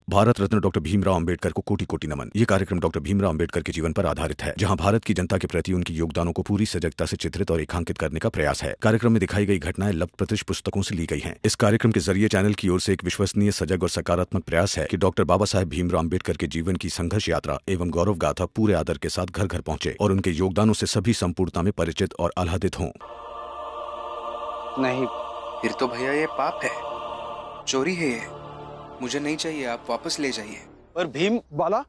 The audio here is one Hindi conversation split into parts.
भारत रत्न डॉक्टर भीमराव अंबेडकर को कोटि कोटि नमन। ये कार्यक्रम डॉक्टर भीमराव अंबेडकर के जीवन पर आधारित है, जहां भारत की जनता के प्रति उनके योगदानों को पूरी सजगता से चित्रित और रेखांकित करने का प्रयास है। कार्यक्रम में दिखाई गई घटनाएं लब्ध प्रतिष्ठ पुस्तकों से ली गई हैं। इस कार्यक्रम के जरिए चैनल की ओर से एक विश्वसनीय, सजग और सकारात्मक प्रयास है कि डॉक्टर बाबा साहेब भीमराव अंबेडकर के जीवन की संघर्ष यात्रा एवं गौरव गाथा पूरे आदर के साथ घर घर पहुंचे और उनके योगदानों से सभी संपूर्णता में परिचित और आह्लादित हों। नहीं, फिर तो भैया ये पाप है, चोरी है ये। मुझे नहीं चाहिए, आप वापस ले जाइए। पर भीम बाला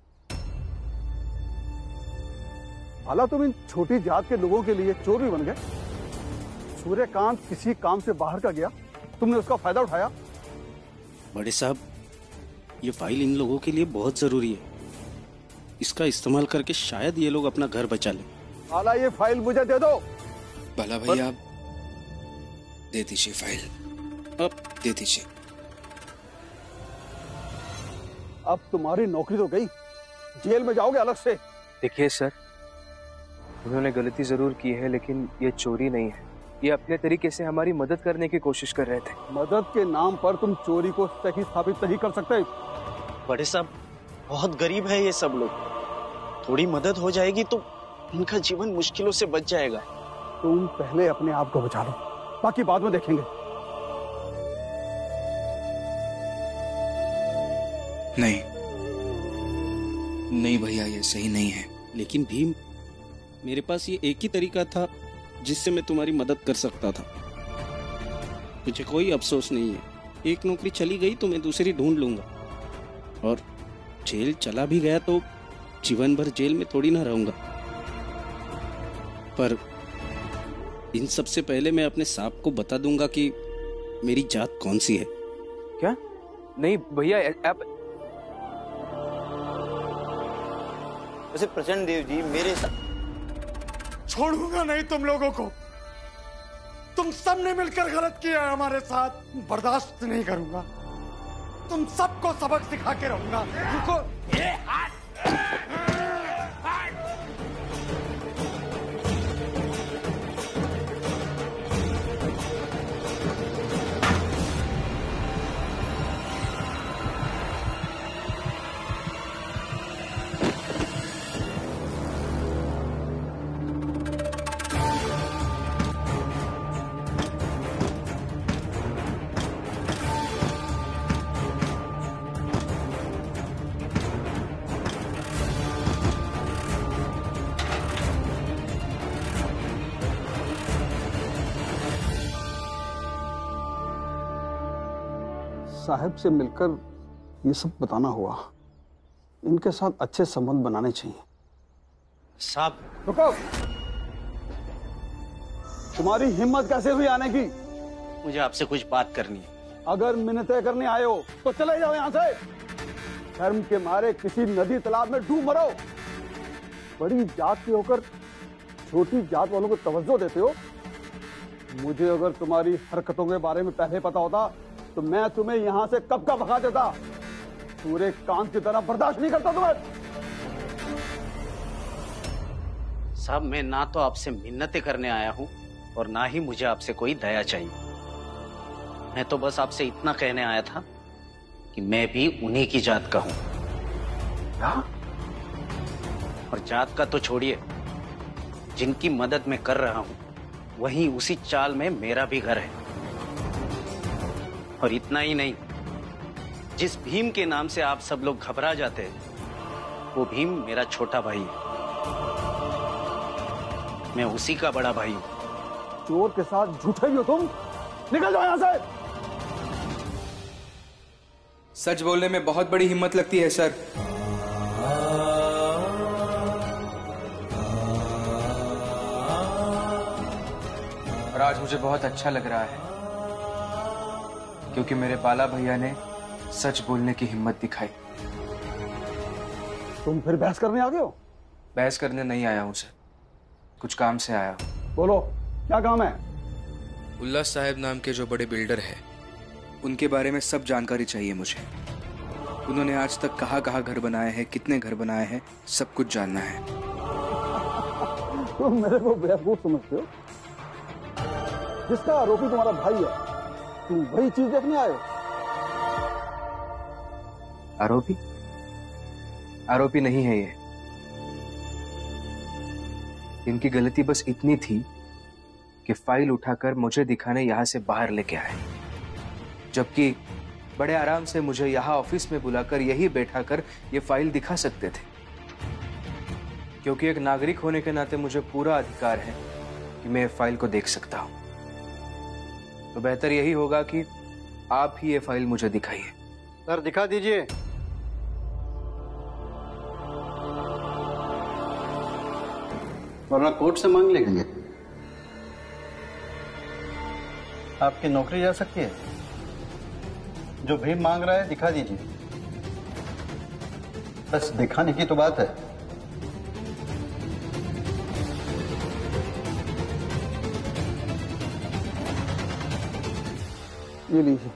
तुम इन छोटी जात के लोगों के लिए चोर भी बन गए। सूर्यकांत किसी काम से बाहर का गया, तुमने उसका फायदा उठाया। बड़े साहब, ये फाइल इन लोगों के लिए बहुत जरूरी है। इसका इस्तेमाल करके शायद ये लोग अपना घर बचा लें। बाला, ये फाइल मुझे दे दो। बाला भैया, आप दे दीजिए फाइल, अब दे दीजिए। अब तुम्हारी नौकरी तो गई, जेल में जाओगे अलग से। देखिए सर, उन्होंने गलती जरूर की है, लेकिन ये चोरी नहीं है। ये अपने तरीके से हमारी मदद करने की कोशिश कर रहे थे। मदद के नाम पर तुम चोरी को सही साबित नहीं कर सकते। बड़े साहब, बहुत गरीब है ये सब लोग, थोड़ी मदद हो जाएगी तो इनका जीवन मुश्किलों से बच जाएगा। तुम पहले अपने आप को बचा लो, बाकी बाद में देखेंगे। नहीं भैया, ये सही नहीं है। लेकिन भीम, मेरे पास ये एक ही तरीका था जिससे मैं तुम्हारी मदद कर सकता था। मुझे कोई अफसोस नहीं है। एक नौकरी चली गई तो मैं दूसरी ढूंढ लूंगा, और जेल चला भी गया तो जीवन भर जेल में थोड़ी ना रहूंगा। पर इन सब से पहले मैं अपने साहब को बता दूंगा कि मेरी जात कौन सी है। क्या? नहीं भैया, आप वैसे प्रचंड देव जी, मेरे छोड़ूंगा नहीं तुम लोगों को। तुम सब ने मिलकर गलत किया है हमारे साथ, बर्दाश्त नहीं करूंगा। तुम सबको सबक सिखा के रहूंगा। रुको, ये हाथ साहब से मिलकर ये सब बताना हुआ। इनके साथ अच्छे संबंध बनाने चाहिए। साहब, रुको, तुम्हारी हिम्मत कैसे हुई आने की? मुझे आपसे कुछ बात करनी है। अगर मिन्नतें करने आए हो तो चले जाओ यहाँ से। धर्म के मारे किसी नदी तालाब में डूब मरो। बड़ी जात के होकर छोटी जात वालों को तवज्जो देते हो। मुझे अगर तुम्हारी हरकतों के बारे में पहले पता होता तो मैं तुम्हें यहां से कब का भगा देता। सूर्यकांत की तरह बर्दाश्त नहीं करता तुम्हें। साहब, मैं ना तो आपसे मिन्नतें करने आया हूं और ना ही मुझे आपसे कोई दया चाहिए। मैं तो बस आपसे इतना कहने आया था कि मैं भी उन्हीं की जात का हूं। क्या? और जात का तो छोड़िए, जिनकी मदद मैं कर रहा हूं वहीं उसी चाल में मेरा भी घर है। और इतना ही नहीं, जिस भीम के नाम से आप सब लोग घबरा जाते हैं, वो भीम मेरा छोटा भाई है। मैं उसी का बड़ा भाई हूं। चोर के साथ झूठे ही हो तुम। निकल जाओ यहां से। सच बोलने में बहुत बड़ी हिम्मत लगती है सर। और आज मुझे बहुत अच्छा लग रहा है, क्योंकि मेरे बाला भैया ने सच बोलने की हिम्मत दिखाई। तुम फिर बहस करने आ गए हो? बहस करने नहीं आया हूं सर, कुछ काम से आया हूं। बोलो, क्या काम है? उल्लास साहब नाम के जो बड़े बिल्डर हैं, उनके बारे में सब जानकारी चाहिए मुझे। उन्होंने आज तक कहाँ कहाँ घर बनाए हैं, कितने घर बनाए हैं, सब कुछ जानना है। तुम मेरे को बेवकूफ समझते हो? जिसका आरोपी तुम्हारा भाई है, तुम वही चीज देखने आए हो? आरोपी? आरोपी नहीं है ये। इनकी गलती बस इतनी थी कि फाइल उठाकर मुझे दिखाने यहां से बाहर लेके आए, जबकि बड़े आराम से मुझे यहां ऑफिस में बुलाकर यही बैठाकर ये फाइल दिखा सकते थे। क्योंकि एक नागरिक होने के नाते मुझे पूरा अधिकार है कि मैं फाइल को देख सकता हूं। तो बेहतर यही होगा कि आप ही ये फाइल मुझे दिखाइए। सर दिखा दीजिए। वरना कोर्ट से मांग लेंगे। आपकी नौकरी जा सकती है। जो भीम मांग रहा है दिखा दीजिए। बस दिखाने की तो बात है। ये लीजिए।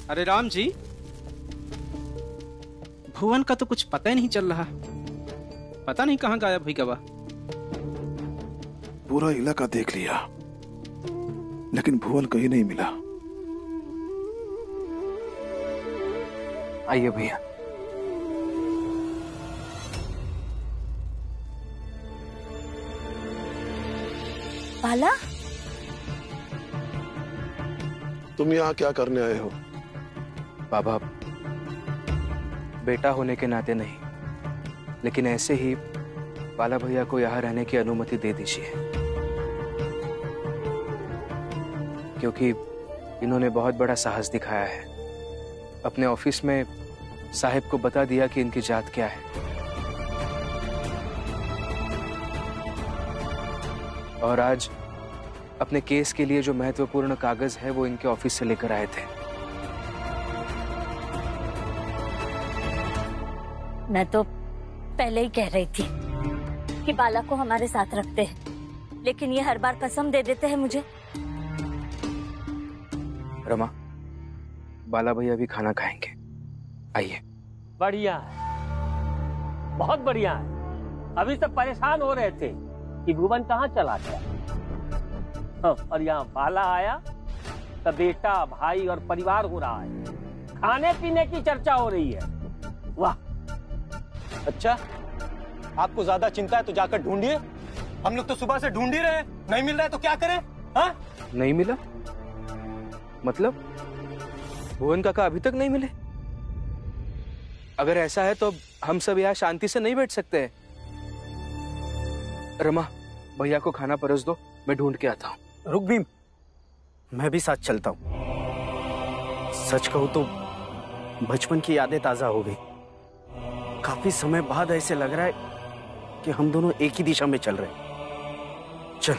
अरे राम जी, भुवन का तो कुछ पता ही नहीं चल रहा। पता नहीं कहाँ गायब हुई गवा। पूरा इलाका देख लिया, लेकिन भुवन कहीं नहीं मिला। आइए भैया। बाला, तुम यहाँ क्या करने आए हो? बाबा, बेटा होने के नाते नहीं, लेकिन ऐसे ही बाला भैया को यहाँ रहने की अनुमति दे दीजिए, क्योंकि इन्होंने बहुत बड़ा साहस दिखाया है। अपने ऑफिस में साहिब को बता दिया कि इनकी जात क्या है, और आज अपने केस के लिए जो महत्वपूर्ण कागज है वो इनके ऑफिस से लेकर आए थे। मैं तो पहले ही कह रही थी कि बाला को हमारे साथ रखते हैं, लेकिन ये हर बार कसम दे देते हैं मुझे। रमा, बाला भैया भी खाना खाएंगे, आइए। बढ़िया है, बहुत बढ़िया है। अभी सब परेशान हो रहे थे कि भुवन कहाँ चला गया। हाँ, और यहाँ बाला आया तो बेटा, भाई और परिवार हो रहा है। खाने पीने की चर्चा हो रही है। वाह। अच्छा, आपको ज्यादा चिंता है तो जाकर ढूंढिए। हम लोग तो सुबह से ढूंढ ही रहे हैं, नहीं मिल रहा है तो क्या करें? हाँ? नहीं मिला? मतलब भुवन काका अभी तक नहीं मिले? अगर ऐसा है तो हम सब यहाँ शांति से नहीं बैठ सकते। रमा, भैया को खाना परोस दो, मैं ढूंढ के आता हूँ। रुक भीम, मैं भी साथ चलता हूँ। सच कहूँ तो बचपन की यादें ताजा हो गई। काफी समय बाद ऐसे लग रहा है कि हम दोनों एक ही दिशा में चल रहे हैं। चल।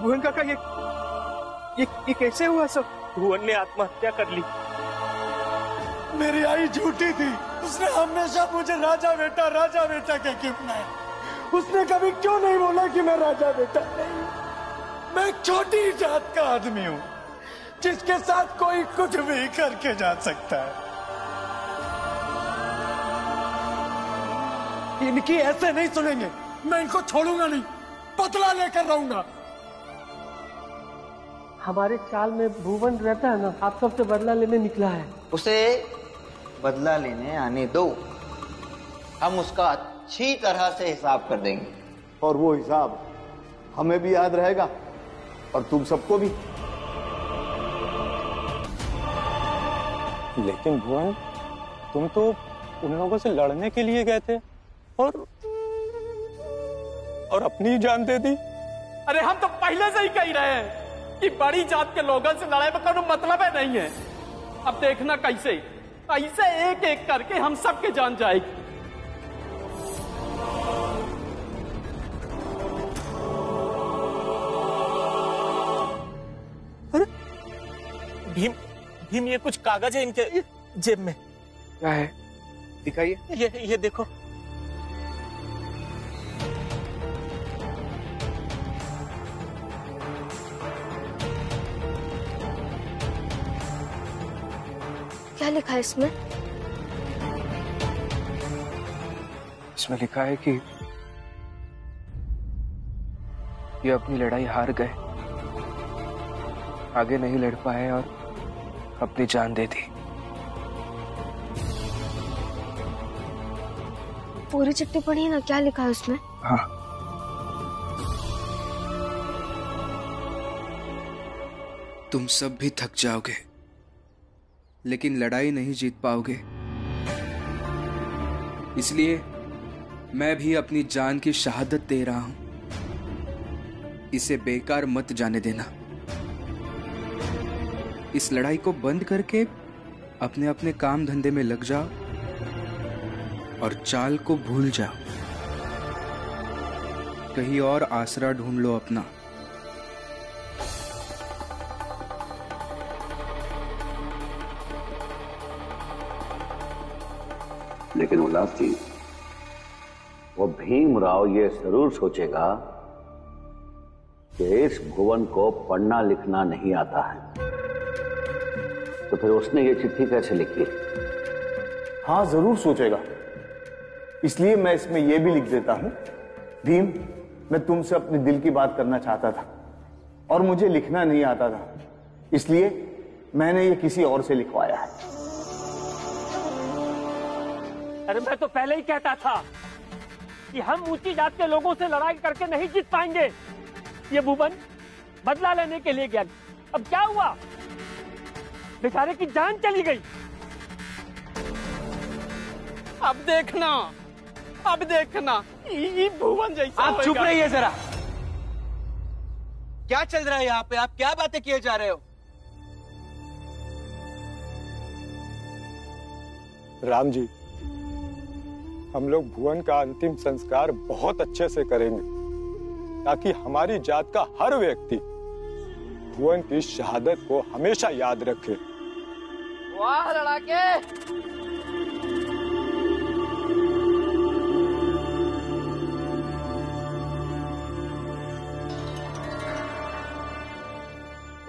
भुवन काका, ये कैसे हुआ सब? भुवन ने आत्महत्या कर ली। मेरी आई झूठी थी, उसने हमेशा मुझे राजा बेटा कह के बुलाया। उसने कभी क्यों नहीं बोला कि मैं राजा बेटा नहीं, मैं एक छोटी जात का आदमी हूं जिसके साथ कोई कुछ भी करके जा सकता है। इनकी ऐसे नहीं सुनेंगे, मैं इनको छोड़ूंगा नहीं, बदला लेकर रहूंगा। हमारे चाल में भुवन रहता है ना, आप सबसे बदला लेने निकला है। उसे बदला लेने आने दो, हम उसका अच्छी तरह से हिसाब कर देंगे। और वो हिसाब हमें भी याद रहेगा और तुम सबको भी। लेकिन भुवन, तुम तो उन लोगों से लड़ने के लिए गए थे और अपनी जान दे दी। अरे हम तो पहले से ही कह रहे हैं कि बड़ी जात के लोगों से लड़ाई में कोई मतलब है नहीं है। अब देखना कैसे एक एक करके हम सबके जान जाएगी। अरे भीम ये कुछ कागज है इनके जेब में। क्या है, दिखाइए। ये देखो। क्या लिखा है इसमें? इसमें लिखा है कि ये अपनी लड़ाई हार गए, आगे नहीं लड़ पाए और अपनी जान दे दी। पूरी चिट्ठी पढ़ी ना, क्या लिखा है उसमें? हाँ, तुम सब भी थक जाओगे लेकिन लड़ाई नहीं जीत पाओगे, इसलिए मैं भी अपनी जान की शहादत दे रहा हूं। इसे बेकार मत जाने देना। इस लड़ाई को बंद करके अपने अपने काम धंधे में लग जाओ और चाल को भूल जाओ। कहीं और आसरा ढूंढ लो अपना। लेकिन उल्लास जी, वो भीमराव ये जरूर सोचेगा कि इस भुवन को पढ़ना लिखना नहीं आता है, तो फिर उसने ये चिट्ठी कैसे लिखी? हाँ, जरूर सोचेगा। इसलिए मैं इसमें यह भी लिख देता हूं, भीम, मैं तुमसे अपने दिल की बात करना चाहता था और मुझे लिखना नहीं आता था, इसलिए मैंने ये किसी और से लिखवाया है। अरे मैं तो पहले ही कहता था कि हम ऊंची जात के लोगों से लड़ाई करके नहीं जीत पाएंगे। ये भुवन बदला लेने के लिए गया, अब क्या हुआ? बेचारे की जान चली गई। अब देखना ये भुवन जैसा। आप चुप रहिए जरा। क्या चल रहा है यहाँ पे? आप क्या बातें किए जा रहे हो? राम जी, हम लोग भुवन का अंतिम संस्कार बहुत अच्छे से करेंगे ताकि हमारी जात का हर व्यक्ति भुवन की शहादत को हमेशा याद रखे। वाह लड़ाके!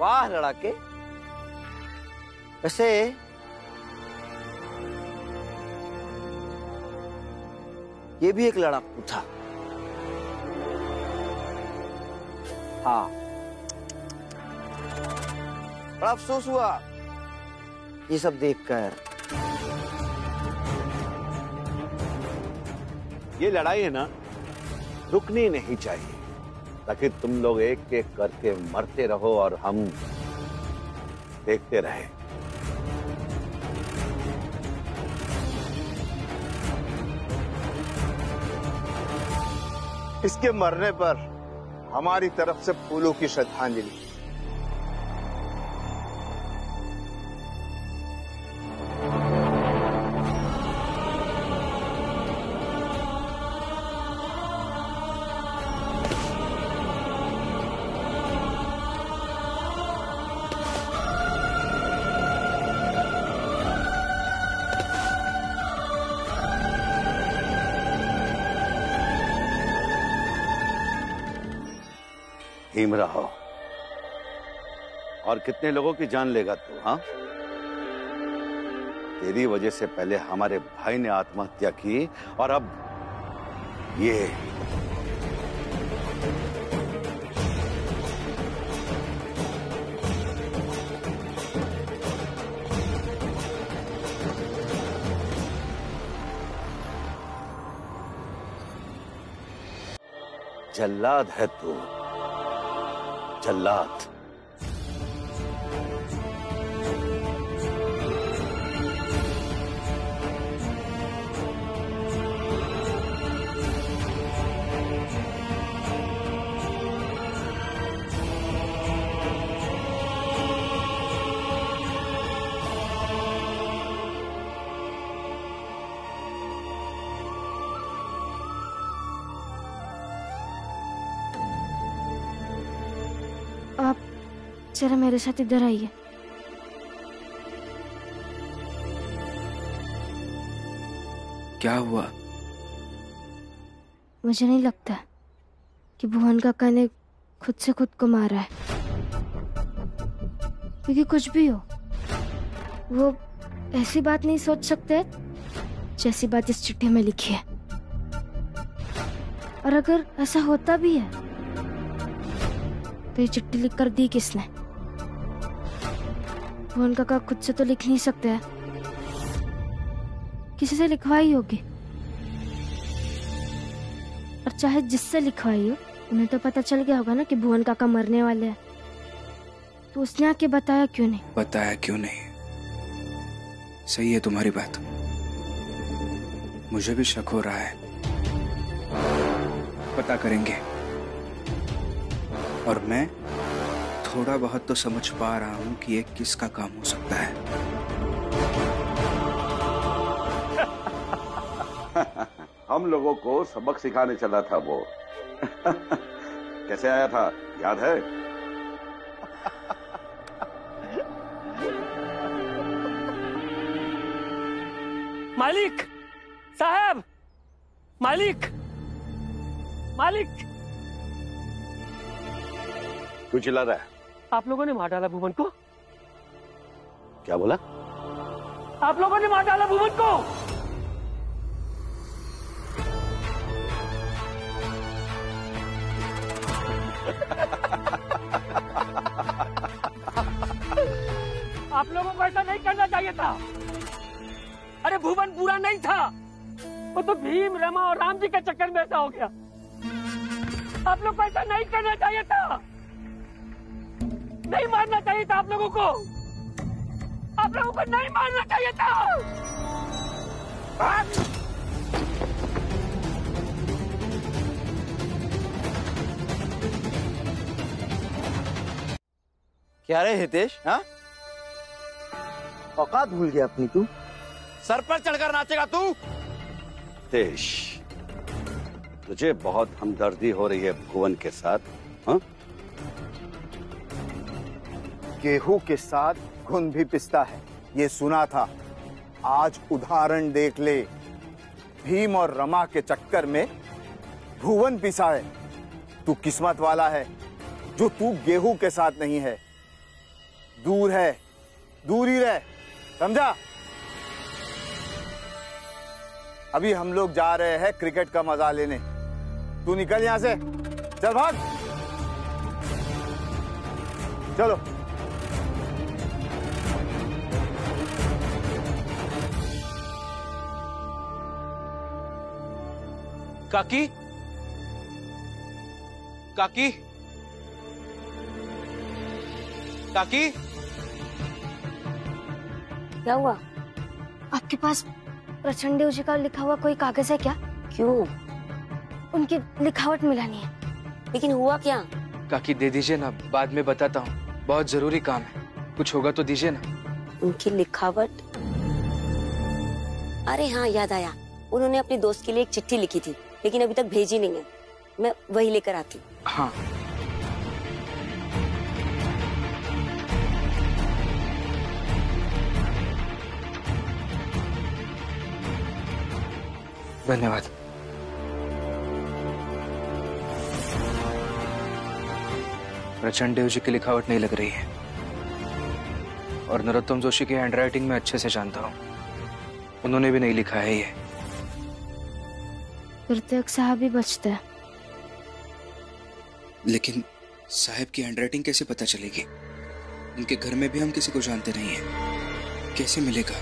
वाह लड़ाके! वैसे ये भी एक लड़ाकू था। हाँ, बड़ा अफसोस हुआ ये सब देखकर। ये लड़ाई है ना, रुकनी नहीं चाहिए ताकि तुम लोग एक एक करके मरते रहो और हम देखते रहे। इसके मरने पर हमारी तरफ से फूलों की श्रद्धांजलि। भीमराव, और कितने लोगों की जान लेगा तू? हाँ, तेरी वजह से पहले हमारे भाई ने आत्महत्या की और अब ये। जल्लाद है तू, जल्लाद। आप जरा मेरे साथ इधर आइए। क्या हुआ? मुझे नहीं लगता कि भुवन काका ने खुद से खुद को मारा है, क्योंकि कुछ भी हो वो ऐसी बात नहीं सोच सकते जैसी बात इस चिट्ठी में लिखी है। और अगर ऐसा होता भी है तो ये चिट्ठी लिख कर दी किसने? भुवन काका खुद से तो लिख नहीं सकते हैं, किसी से लिखवाई होगी। और चाहे जिससे लिखवाई हो, उन्हें तो पता चल गया होगा ना कि भुवन काका मरने वाले हैं, तो उसने आके बताया क्यों नहीं? बताया क्यों नहीं? सही है तुम्हारी बात, मुझे भी शक हो रहा है। पता करेंगे, और मैं थोड़ा बहुत तो समझ पा रहा हूं कि ये किसका काम हो सकता है। हम लोगों को सबक सिखाने चला था वो। कैसे आया था, याद है? मालिक साहब, मालिक, मालिक। क्यों चिल्ला रहा है? आप लोगों ने मार डाला भुवन को। क्या बोला? आप लोगों ने मार डाला भुवन को। आप लोगों को ऐसा नहीं करना चाहिए था। अरे भुवन बुरा नहीं था, वो तो भीम, रमा और राम जी के चक्कर में ऐसा हो गया। आप लोग को ऐसा नहीं करना चाहिए था, नहीं मारना चाहिए था आप लोगों को। आप लोगों को नहीं मारना चाहिए था। क्या रे हितेश, हाँ? औकात भूल गया अपनी तू? सर पर चढ़कर नाचेगा तू? हितेश, तुझे बहुत हमदर्दी हो रही है भुवन के साथ, हाँ? गेहूं के साथ घुन भी पिसता है, ये सुना था। आज उदाहरण देख ले, भीम और रमा के चक्कर में भुवन पिसा है। तू किस्मत वाला है जो तू गेहूं के साथ नहीं है। दूर है, दूर ही रह, समझा? अभी हम लोग जा रहे हैं क्रिकेट का मजा लेने। तू निकल यहां से, चल भाग, चलो। काकी, काकी, काकी। क्या हुआ? आपके पास प्रचंड जी का लिखा हुआ कोई कागज है क्या? क्यों? उनकी लिखावट मिलानी है। लेकिन हुआ क्या? काकी दे दीजिए ना, बाद में बताता हूँ, बहुत जरूरी काम है। कुछ होगा तो दीजिए ना। उनकी लिखावट? अरे हाँ, याद आया, उन्होंने अपने दोस्त के लिए एक चिट्ठी लिखी थी, लेकिन अभी तक भेजी नहीं है। मैं वही लेकर आती हूँ। हाँ। धन्यवाद। प्रचंड देव जी की लिखावट नहीं लग रही है, और नरोत्तम जोशी की हैंडराइटिंग में अच्छे से जानता हूँ, उन्होंने भी नहीं लिखा है ये। फिर तो एक साहब ही बचता है। लेकिन साहब की हैंडराइटिंग कैसे पता चलेगी? उनके घर में भी हम किसी को जानते नहीं है, कैसे मिलेगा?